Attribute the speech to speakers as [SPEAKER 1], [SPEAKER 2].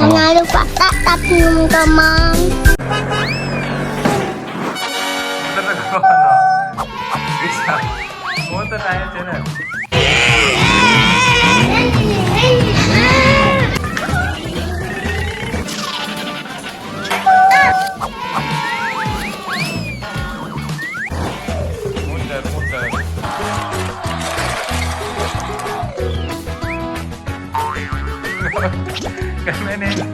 [SPEAKER 1] Jangan lupa tatap teman-teman.
[SPEAKER 2] Motor na ko, ano? Isa. Motor tayo dyan, eh. Motor. Kami na yun.